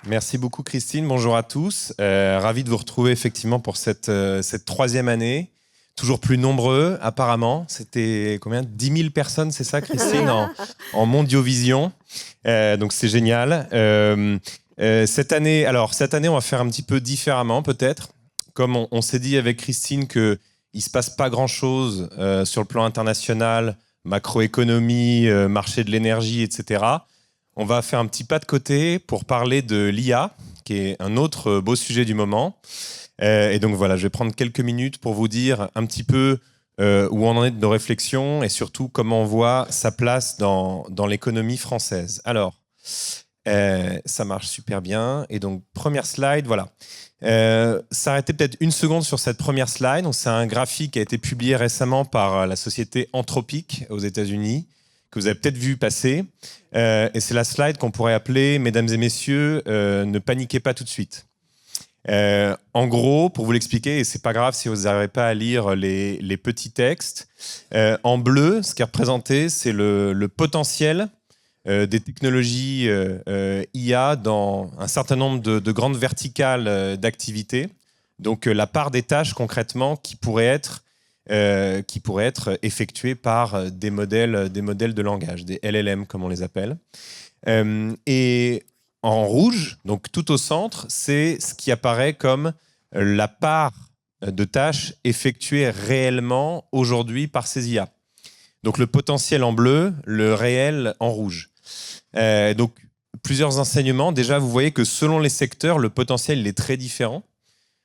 Merci beaucoup Christine, bonjour à tous. Ravi de vous retrouver effectivement pour cette troisième année. Toujours plus nombreux apparemment. C'était combien? 10 000 personnes, c'est ça Christine, en Mondiovision. Donc c'est génial. Cette année, on va faire un petit peu différemment peut-être. Comme on s'est dit avec Christine qu'il ne se passe pas grand-chose sur le plan international, macroéconomie, marché de l'énergie, etc. On va faire un petit pas de côté pour parler de l'IA, qui est un autre beau sujet du moment. Et donc voilà, je vais prendre quelques minutes pour vous dire un petit peu où on en est de nos réflexions et surtout comment on voit sa place dans l'économie française. Alors, ça marche super bien. Et donc, première slide, voilà. S'arrêter peut-être une seconde sur cette première slide. C'est un graphique qui a été publié récemment par la société Anthropic aux États-Unis, que vous avez peut-être vu passer. Et c'est la slide qu'on pourrait appeler, mesdames et messieurs, ne paniquez pas tout de suite. En gros, pour vous l'expliquer, et c'est pas grave si vous n'arrivez pas à lire les petits textes, en bleu, ce qui est représenté, c'est le potentiel des technologies IA dans un certain nombre de grandes verticales d'activité. Donc la part des tâches concrètement qui pourraient être effectuées par des modèles de langage, des LLM comme on les appelle. Et en rouge, donc tout au centre, c'est ce qui apparaît comme la part de tâches effectuées réellement aujourd'hui par ces IA. Donc le potentiel en bleu, le réel en rouge. Donc plusieurs enseignements. Déjà, vous voyez que selon les secteurs, le potentiel il est très différent.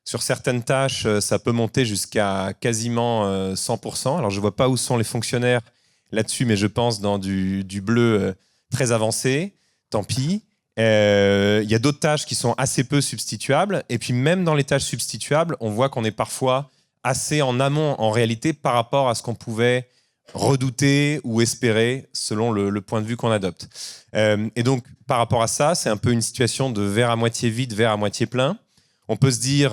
Sur certaines tâches, ça peut monter jusqu'à quasiment 100%. Alors je ne vois pas où sont les fonctionnaires là-dessus, mais je pense dans du bleu très avancé. Tant pis. Il y a d'autres tâches qui sont assez peu substituables. Et puis même dans les tâches substituables, on voit qu'on est parfois assez en amont en réalité par rapport à ce qu'on pouvait redouter ou espérer selon le point de vue qu'on adopte. Et donc par rapport à ça, c'est un peu une situation de verre à moitié vide, verre à moitié plein. On peut se dire,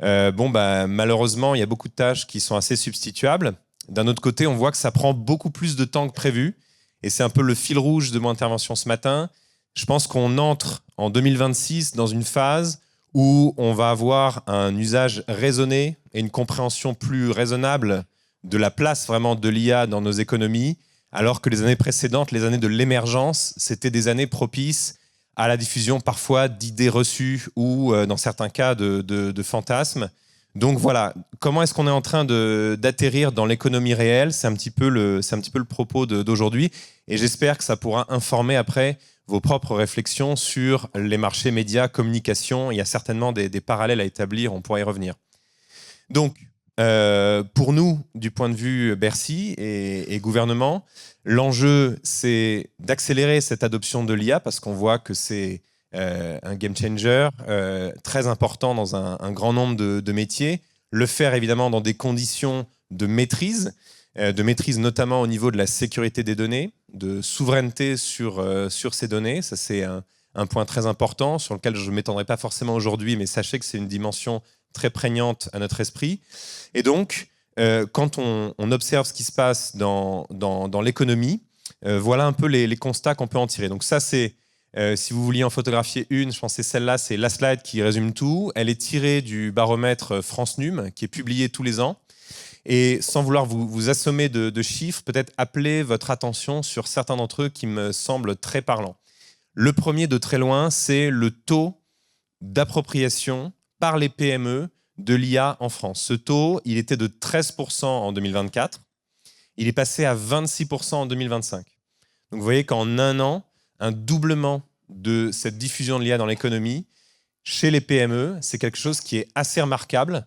malheureusement, il y a beaucoup de tâches qui sont assez substituables. D'un autre côté, on voit que ça prend beaucoup plus de temps que prévu. Et c'est un peu le fil rouge de mon intervention ce matin. Je pense qu'on entre en 2026 dans une phase où on va avoir un usage raisonné et une compréhension plus raisonnable de la place vraiment de l'IA dans nos économies, alors que les années précédentes, les années de l'émergence, c'était des années propices à la diffusion parfois d'idées reçues ou, dans certains cas, de fantasmes. Donc voilà, comment est-ce qu'on est en train d'atterrir dans l'économie réelle? C'est un petit peu le propos d'aujourd'hui. Et j'espère que ça pourra informer après vos propres réflexions sur les marchés médias, communication. Il y a certainement des parallèles à établir, on pourra y revenir. Donc, pour nous, du point de vue Bercy et gouvernement, l'enjeu, c'est d'accélérer cette adoption de l'IA parce qu'on voit que c'est un game changer très important dans un grand nombre de métiers. Le faire évidemment dans des conditions de maîtrise notamment au niveau de la sécurité des données, de souveraineté sur ces données. Ça, c'est un point très important sur lequel je ne m'étendrai pas forcément aujourd'hui, mais sachez que c'est une dimension très prégnante à notre esprit. Et donc, quand on observe ce qui se passe dans l'économie, voilà un peu les constats qu'on peut en tirer. Donc ça, c'est, si vous vouliez en photographier une, je pense que c'est celle-là, c'est la slide qui résume tout. Elle est tirée du baromètre France Num, qui est publié tous les ans. Et sans vouloir vous assommer de chiffres, peut-être appeler votre attention sur certains d'entre eux qui me semblent très parlants. Le premier de très loin, c'est le taux d'appropriation par les PME de l'IA en France. Ce taux, il était de 13% en 2024. Il est passé à 26% en 2025. Donc vous voyez qu'en un an, un doublement de cette diffusion de l'IA dans l'économie chez les PME, c'est quelque chose qui est assez remarquable.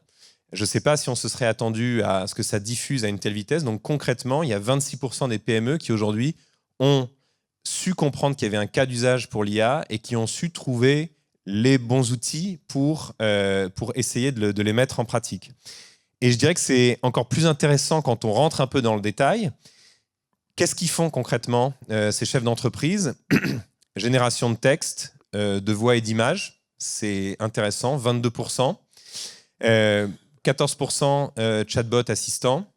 Je ne sais pas si on se serait attendu à ce que ça diffuse à une telle vitesse. Donc concrètement, il y a 26% des PME qui aujourd'hui ont su comprendre qu'il y avait un cas d'usage pour l'IA et qui ont su trouver les bons outils pour essayer de les mettre en pratique. Et je dirais que c'est encore plus intéressant quand on rentre un peu dans le détail. Qu'est-ce qu'ils font concrètement, ces chefs d'entreprise? Génération de texte, de voix et d'images, c'est intéressant, 22%. 14% chatbot assistant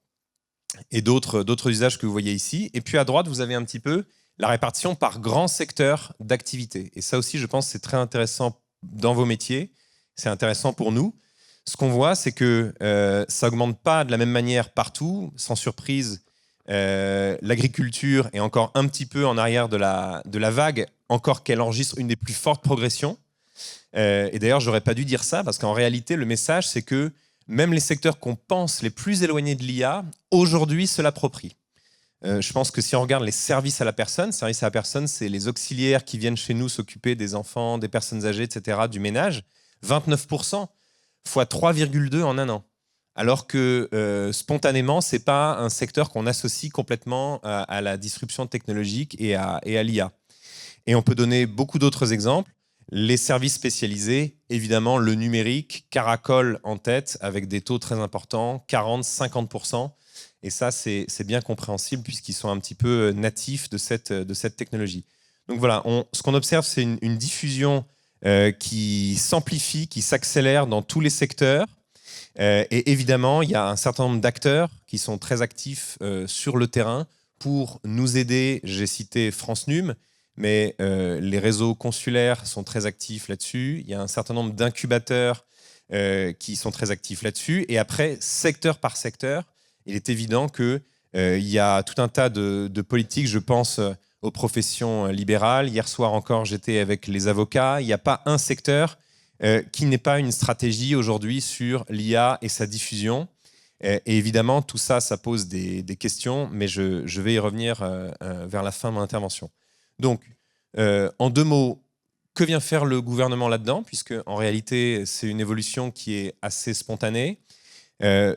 et d'autres usages que vous voyez ici. Et puis à droite, vous avez un petit peu la répartition par grand secteur d'activité. Et ça aussi, je pense, c'est très intéressant dans vos métiers. C'est intéressant pour nous. Ce qu'on voit, c'est que ça n'augmente pas de la même manière partout. Sans surprise, l'agriculture est encore un petit peu en arrière de la vague, encore qu'elle enregistre une des plus fortes progressions. Et d'ailleurs, j'aurais pas dû dire ça, parce qu'en réalité, le message, c'est que même les secteurs qu'on pense les plus éloignés de l'IA, aujourd'hui, se l'approprient. Je pense que si on regarde les services à la personne, c'est les auxiliaires qui viennent chez nous s'occuper des enfants, des personnes âgées, etc., du ménage, 29% fois 3,2 en un an. Alors que spontanément, ce n'est pas un secteur qu'on associe complètement à la disruption technologique et à l'IA. Et on peut donner beaucoup d'autres exemples. Les services spécialisés, évidemment, le numérique caracole en tête avec des taux très importants, 40-50%. Et ça, c'est bien compréhensible puisqu'ils sont un petit peu natifs de cette technologie. Donc voilà, ce qu'on observe, c'est une diffusion qui s'amplifie, qui s'accélère dans tous les secteurs. Et évidemment, il y a un certain nombre d'acteurs qui sont très actifs sur le terrain pour nous aider. J'ai cité France Num, mais les réseaux consulaires sont très actifs là-dessus. Il y a un certain nombre d'incubateurs qui sont très actifs là-dessus. Et après, secteur par secteur, il est évident qu'il y a tout un tas de politiques, je pense aux professions libérales. Hier soir encore, j'étais avec les avocats. Il n'y a pas un secteur qui n'ait pas une stratégie aujourd'hui sur l'IA et sa diffusion. Et évidemment, tout ça, ça pose des questions, mais je vais y revenir vers la fin de mon intervention. Donc, en 2 mots, que vient faire le gouvernement là-dedans, puisque en réalité, c'est une évolution qui est assez spontanée.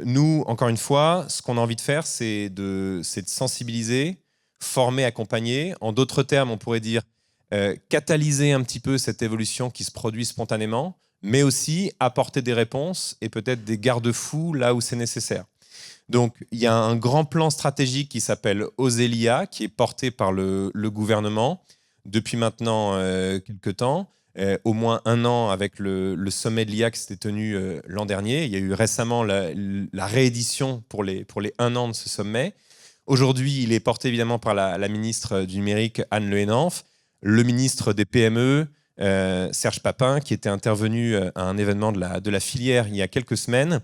Nous, encore une fois, ce qu'on a envie de faire, c'est de sensibiliser, former, accompagner. En d'autres termes, on pourrait dire catalyser un petit peu cette évolution qui se produit spontanément, mais aussi apporter des réponses et peut-être des garde-fous là où c'est nécessaire. Donc, il y a un grand plan stratégique qui s'appelle Oser l'IA, qui est porté par le gouvernement depuis maintenant quelques temps. Au moins 1 an avec le sommet de l'IA qui s'était tenu l'an dernier. Il y a eu récemment la réédition pour les 1 an de ce sommet. Aujourd'hui, il est porté évidemment par la ministre du numérique, Anne Le Henanff, le ministre des PME, Serge Papin, qui était intervenu à un événement de la filière il y a quelques semaines,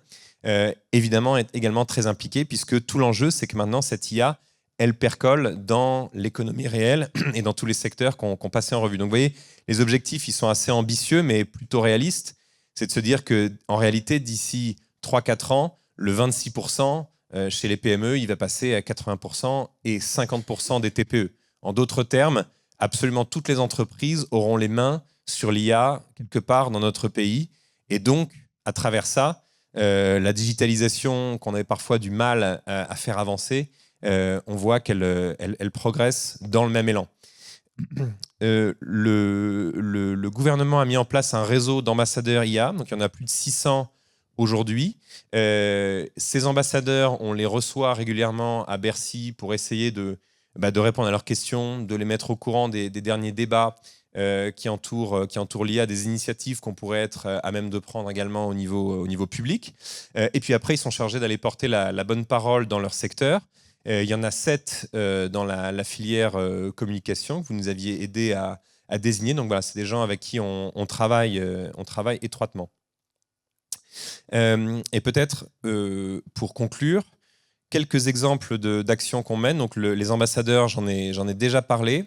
évidemment est également très impliqué, puisque tout l'enjeu, c'est que maintenant, cette IA, elle percole dans l'économie réelle et dans tous les secteurs qu'on passait en revue. Donc vous voyez, les objectifs, ils sont assez ambitieux, mais plutôt réalistes. C'est de se dire qu'en réalité, d'ici 3-4 ans, le 26% chez les PME, il va passer à 80% et 50% des TPE. En d'autres termes, absolument toutes les entreprises auront les mains sur l'IA quelque part dans notre pays. Et donc, à travers ça, la digitalisation qu'on avait parfois du mal à faire avancer, on voit qu'elle progresse dans le même élan. Le gouvernement a mis en place un réseau d'ambassadeurs IA, donc il y en a plus de 600 aujourd'hui. Ces ambassadeurs, on les reçoit régulièrement à Bercy pour essayer de répondre à leurs questions, de les mettre au courant des derniers débats qui entourent l'IA, des initiatives qu'on pourrait être à même de prendre également au niveau public. Et puis après, ils sont chargés d'aller porter la bonne parole dans leur secteur. Il y en a 7 dans la filière communication que vous nous aviez aidé à désigner. Donc voilà, c'est des gens avec qui on travaille étroitement. Et peut-être, pour conclure, quelques exemples d'actions qu'on mène. Donc les ambassadeurs, j'en ai déjà parlé.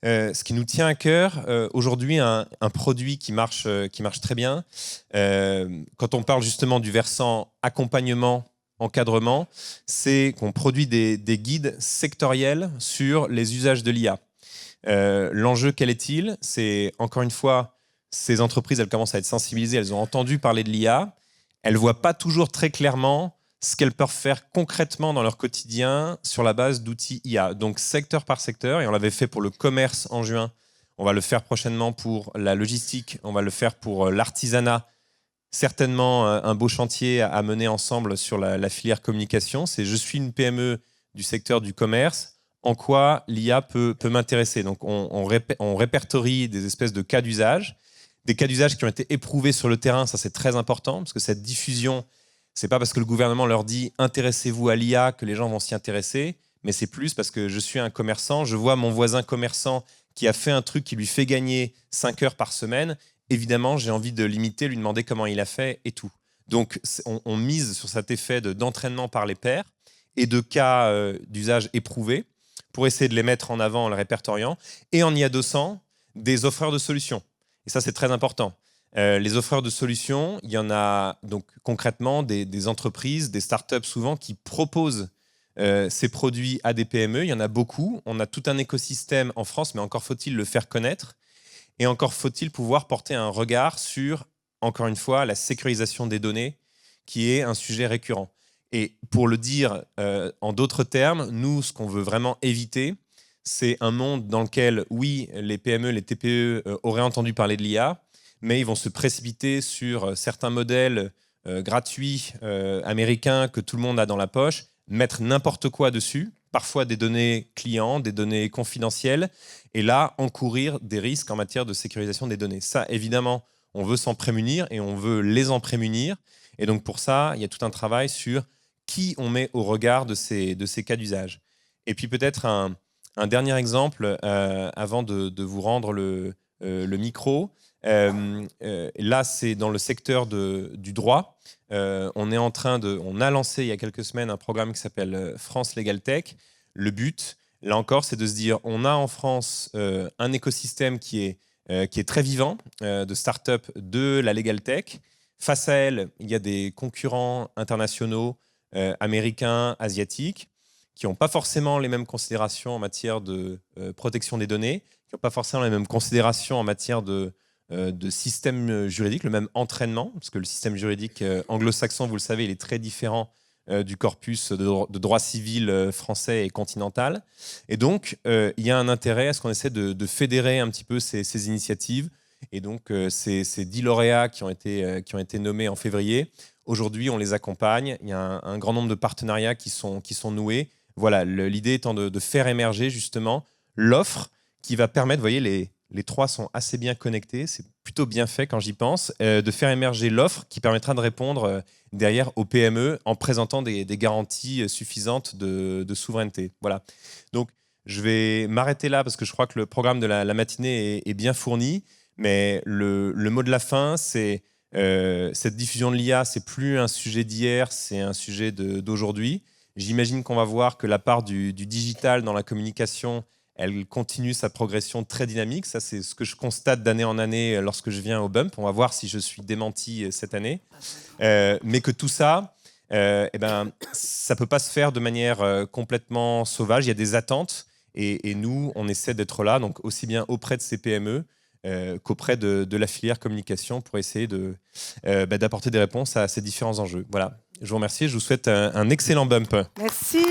Ce qui nous tient à cœur, aujourd'hui, un produit qui marche très bien. Quand on parle justement du versant accompagnement, encadrement, c'est qu'on produit des guides sectoriels sur les usages de l'IA. L'enjeu, quel est-il? C'est, encore une fois, ces entreprises, elles commencent à être sensibilisées, elles ont entendu parler de l'IA, elles ne voient pas toujours très clairement ce qu'elles peuvent faire concrètement dans leur quotidien sur la base d'outils IA. Donc secteur par secteur, et on l'avait fait pour le commerce en juin, on va le faire prochainement pour la logistique, on va le faire pour l'artisanat. Certainement un beau chantier à mener ensemble sur la filière communication. C'est je suis une PME du secteur du commerce, en quoi l'IA peut m'intéresser. Donc on répertorie des espèces de cas d'usage, des cas d'usage qui ont été éprouvés sur le terrain, ça c'est très important, parce que cette diffusion, c'est pas parce que le gouvernement leur dit intéressez-vous à l'IA que les gens vont s'y intéresser, mais c'est plus parce que je suis un commerçant, je vois mon voisin commerçant qui a fait un truc qui lui fait gagner 5 heures par semaine, évidemment, j'ai envie de l'imiter, lui demander comment il a fait et tout. Donc, on mise sur cet effet d'entraînement par les pairs et de cas d'usage éprouvés pour essayer de les mettre en avant en les répertoriant et en y adossant des offreurs de solutions. Et ça, c'est très important. Les offreurs de solutions, il y en a donc concrètement des entreprises, des startups souvent qui proposent ces produits à des PME. Il y en a beaucoup. On a tout un écosystème en France, mais encore faut-il le faire connaître. Et encore faut-il pouvoir porter un regard sur, encore une fois, la sécurisation des données, qui est un sujet récurrent. Et pour le dire en d'autres termes, nous, ce qu'on veut vraiment éviter, c'est un monde dans lequel, oui, les PME, les TPE auraient entendu parler de l'IA, mais ils vont se précipiter sur certains modèles gratuits américains que tout le monde a dans la poche, mettre n'importe quoi dessus, parfois des données clients, des données confidentielles, et là, encourir des risques en matière de sécurisation des données. Ça, évidemment, on veut s'en prémunir et on veut les en prémunir. Et donc, pour ça, il y a tout un travail sur qui on met au regard de ces cas d'usage. Et puis, peut-être un dernier exemple, avant de vous rendre le micro. Là, c'est dans le secteur du droit. On a lancé il y a quelques semaines un programme qui s'appelle France Legal Tech. Le but, là encore, c'est de se dire, on a en France un écosystème qui est très vivant de start-up de la Legal Tech. Face à elle, il y a des concurrents internationaux, américains, asiatiques, qui n'ont pas forcément les mêmes considérations en matière de protection des données, qui n'ont pas forcément les mêmes considérations en matière de système juridique, le même entraînement, parce que le système juridique anglo-saxon, vous le savez, il est très différent du corpus de droit civil français et continental. Et donc, il y a un intérêt à ce qu'on essaie de fédérer un petit peu ces initiatives. Et donc, ces 10 lauréats qui ont été nommés en février, aujourd'hui, on les accompagne. Il y a un grand nombre de partenariats qui sont noués. Voilà, l'idée étant de faire émerger justement l'offre qui va permettre, vous voyez, les trois sont assez bien connectés, c'est plutôt bien fait quand j'y pense, de faire émerger l'offre qui permettra de répondre derrière aux PME en présentant des garanties suffisantes de souveraineté. Voilà. Donc, je vais m'arrêter là parce que je crois que le programme de la matinée est bien fourni, mais le mot de la fin, c'est cette diffusion de l'IA, c'est plus un sujet d'hier, c'est un sujet d'aujourd'hui. J'imagine qu'on va voir que la part du digital dans la communication, elle continue sa progression très dynamique. Ça, c'est ce que je constate d'année en année lorsque je viens au Bump. On va voir si je suis démenti cette année. Mais que tout ça, ça ne peut pas se faire de manière complètement sauvage. Il y a des attentes et nous, on essaie d'être là, donc aussi bien auprès de ces PME qu'auprès de la filière communication pour essayer d'apporter des réponses à ces différents enjeux. Voilà. Je vous remercie. Je vous souhaite un excellent Bump. Merci.